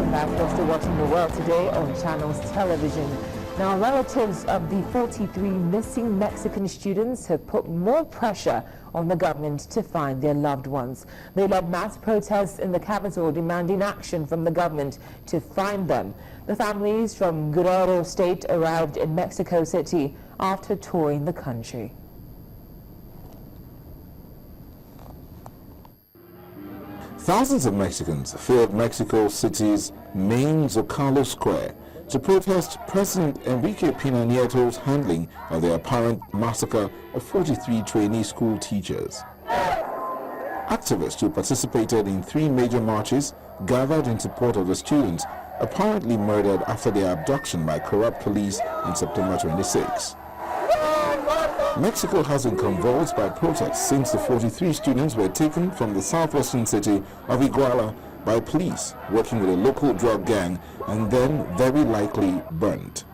Welcome back. You're still watching The World Today on Channels Television. Now, relatives of the 43 missing Mexican students have put more pressure on the government to find their loved ones. They led mass protests in the capital demanding action from the government to find them. The families from Guerrero State arrived in Mexico City after touring the country. Thousands of Mexicans filled Mexico City's main Zocalo Square to protest President Enrique Pena Nieto's handling of the apparent massacre of 43 trainee school teachers. Activists who participated in 3 major marches gathered in support of the students apparently murdered after their abduction by corrupt police in September 26. Mexico has been convulsed by protests since the 43 students were taken from the southwestern city of Iguala by police working with a local drug gang and then very likely burnt.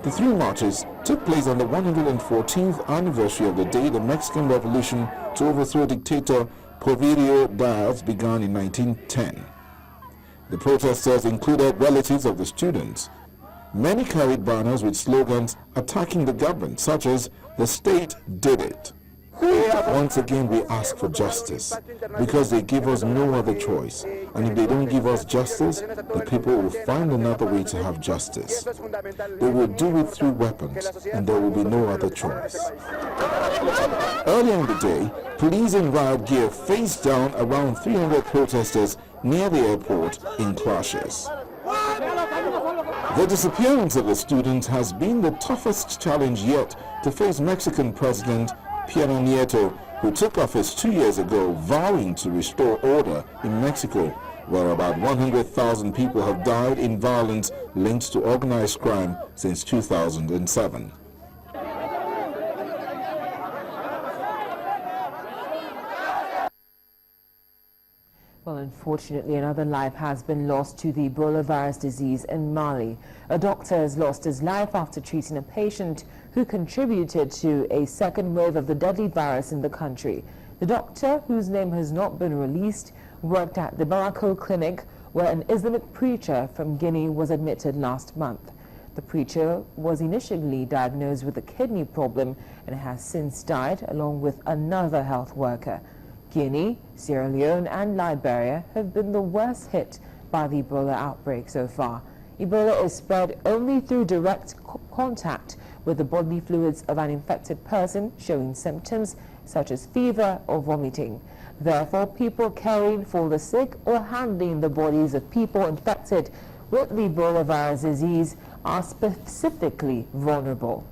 The 3 marches took place on the 114th anniversary of the day the Mexican Revolution to overthrow dictator Porfirio Diaz began in 1910. The protesters included relatives of the students. Many carried banners with slogans attacking the government, such as, "The state did it." Once again, we ask for justice, because they give us no other choice. And if they don't give us justice, the people will find another way to have justice. They will do it through weapons, and there will be no other choice. Earlier in the day, police in riot gear faced down around 300 protesters near the airport in clashes. The disappearance of the students has been the toughest challenge yet to face Mexican President Pena Nieto, who took office 2 years ago, vowing to restore order in Mexico, where about 100,000 people have died in violence linked to organized crime since 2007. Well, unfortunately, another life has been lost to the Ebola virus disease in Mali. A doctor has lost his life after treating a patient who contributed to a second wave of the deadly virus in the country. The doctor, whose name has not been released, worked at the Bamako clinic where an Islamic preacher from Guinea was admitted last month. The preacher was initially diagnosed with a kidney problem and has since died, along with another health worker. Guinea, Sierra Leone and Liberia have been the worst hit by the Ebola outbreak so far. Ebola is spread only through direct contact with the bodily fluids of an infected person showing symptoms such as fever or vomiting. Therefore, people caring for the sick or handling the bodies of people infected with the Ebola virus disease are specifically vulnerable.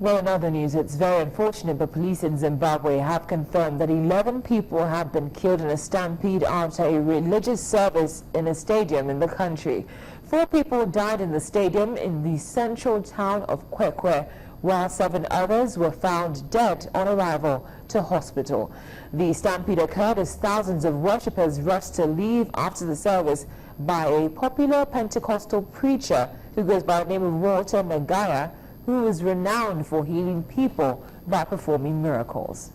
Well, in other news, it's very unfortunate, but police in Zimbabwe have confirmed that 11 people have been killed in a stampede after a religious service in a stadium in the country. 4 people died in the stadium in the central town of Kwekwe, while 7 others were found dead on arrival to hospital. The stampede occurred as thousands of worshippers rushed to leave after the service by a popular Pentecostal preacher who goes by the name of Walter Magaya, who is renowned for healing people by performing miracles.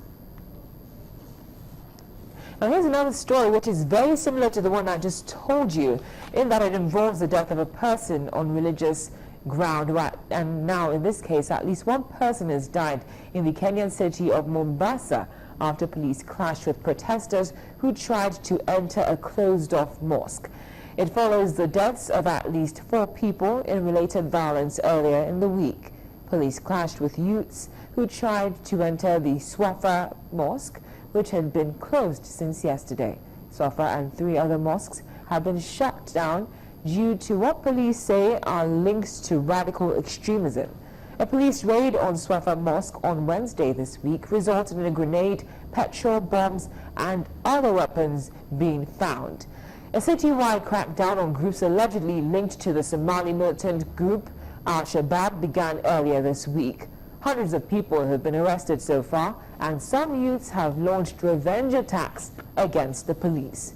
Now here's another story which is very similar to the one I just told you, in that it involves the death of a person on religious ground, and now in this case at least 1 person has died in the Kenyan city of Mombasa after police clashed with protesters who tried to enter a closed-off mosque. It follows the deaths of at least 4 people in related violence earlier in the week. Police clashed with youths who tried to enter the Swafa mosque, which had been closed since yesterday. Swafa and 3 other mosques have been shut down due to what police say are links to radical extremism. A police raid on Swafa Mosque on Wednesday this week resulted in a grenade, petrol bombs and other weapons being found. A citywide crackdown on groups allegedly linked to the Somali militant group Al-Shabaab began earlier this week. Hundreds of people have been arrested so far, and some youths have launched revenge attacks against the police.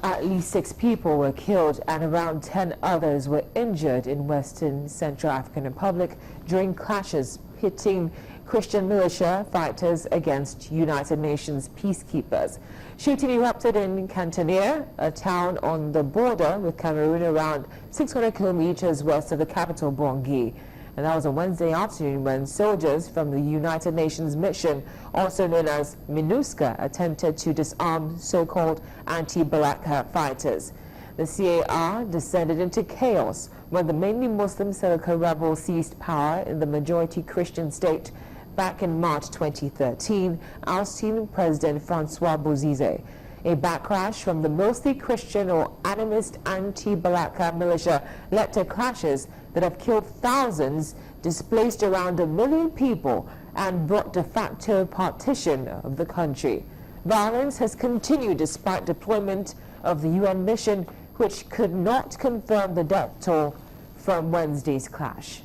At least 6 people were killed and around 10 others were injured in Western Central African Republic during clashes pitting Christian militia fighters against United Nations peacekeepers. Shooting erupted in Cantonnier, a town on the border with Cameroon around 600 kilometers west of the capital, Bangui. And that was on Wednesday afternoon when soldiers from the United Nations mission, also known as MINUSCA, attempted to disarm so-called anti-Balaka fighters. The CAR descended into chaos when the mainly Muslim Seleka rebels seized power in the majority Christian state back in March 2013, ousting President Francois Bozize. A backlash from the mostly Christian or animist anti-Balaka militia led to clashes that have killed thousands, displaced around 1 million people, and brought de facto partition of the country. Violence has continued despite deployment of the UN mission, which could not confirm the death toll from Wednesday's clash.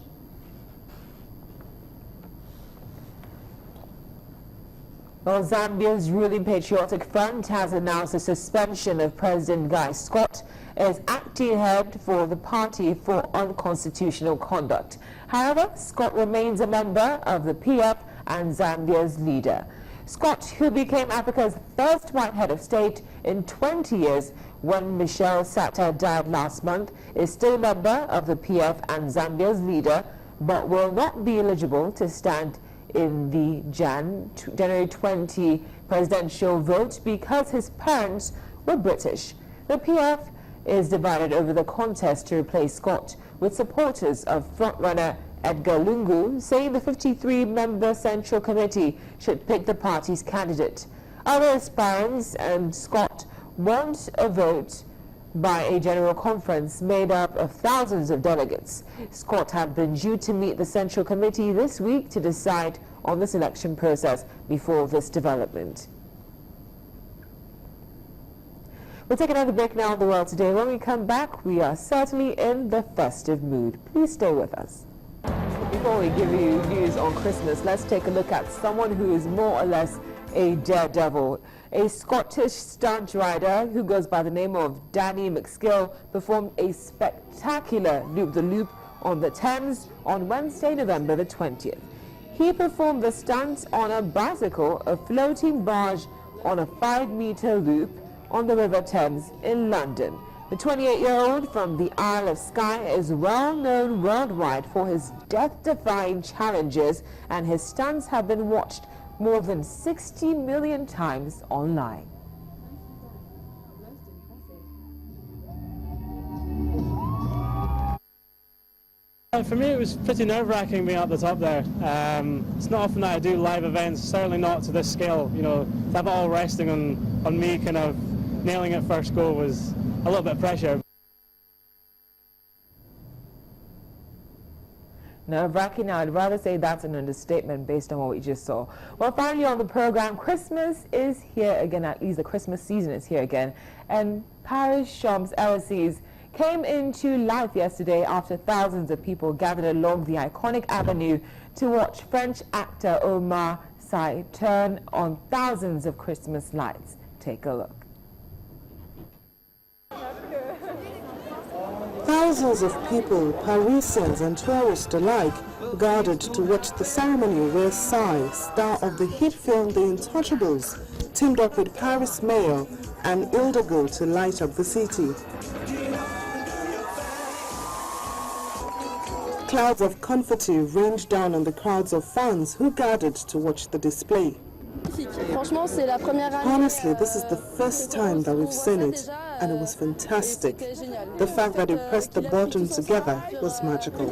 Well, Zambia's ruling Patriotic Front has announced the suspension of President Guy Scott as acting head for the party for unconstitutional conduct. However, Scott remains a member of the PF and Zambia's leader. Scott, who became Africa's first white head of state in 20 years when Michel Sata died last month, is still a member of the PF and Zambia's leader, but will not be eligible to stand in the January 20 presidential vote because his parents were British. The PF is divided over the contest to replace Scott, with supporters of frontrunner Edgar Lungu saying the 53-member Central Committee should pick the party's candidate. Other aspirants and Scott want a vote by a general conference made up of thousands of delegates. Scott had been due to meet the Central Committee this week to decide on the selection process before this development. We'll take another break now on The World Today. When we come back, we are certainly in the festive mood. Please stay with us. Before we give you news on Christmas, let's take a look at someone who is more or less a daredevil. A Scottish stunt rider who goes by the name of Danny McSkill performed a spectacular loop-the-loop on the Thames on Wednesday, November the 20th. He performed the stunt on a bicycle, a floating barge on a 5-meter loop on the River Thames in London. The 28-year-old from the Isle of Skye is well known worldwide for his death-defying challenges, and his stunts have been watched more than 60 million times online. For me, it was pretty nerve-wracking being up the top there. It's not often that I do live events, certainly not to this scale. You know, to have it all resting on me kind of nailing it first go was a little bit of pressure. Nerve-wracking, I'd rather say that's an understatement based on what we just saw. Well, finally on the program, Christmas is here again, at least the Christmas season is here again, and Paris Champs-Élysées came into life yesterday after thousands of people gathered along the iconic avenue to watch French actor Omar Sy turn on thousands of Christmas lights. Take a look. Thousands of people, Parisians and tourists alike, gathered to watch the ceremony where Sy, star of the hit film The Intouchables, teamed up with Paris Mayor Anne Hidalgo to light up the city. Clouds of confetti rained down on the crowds of fans who gathered to watch the display. Honestly, this is the first time that we've seen it, and it was fantastic. The fact that they pressed the button together was magical.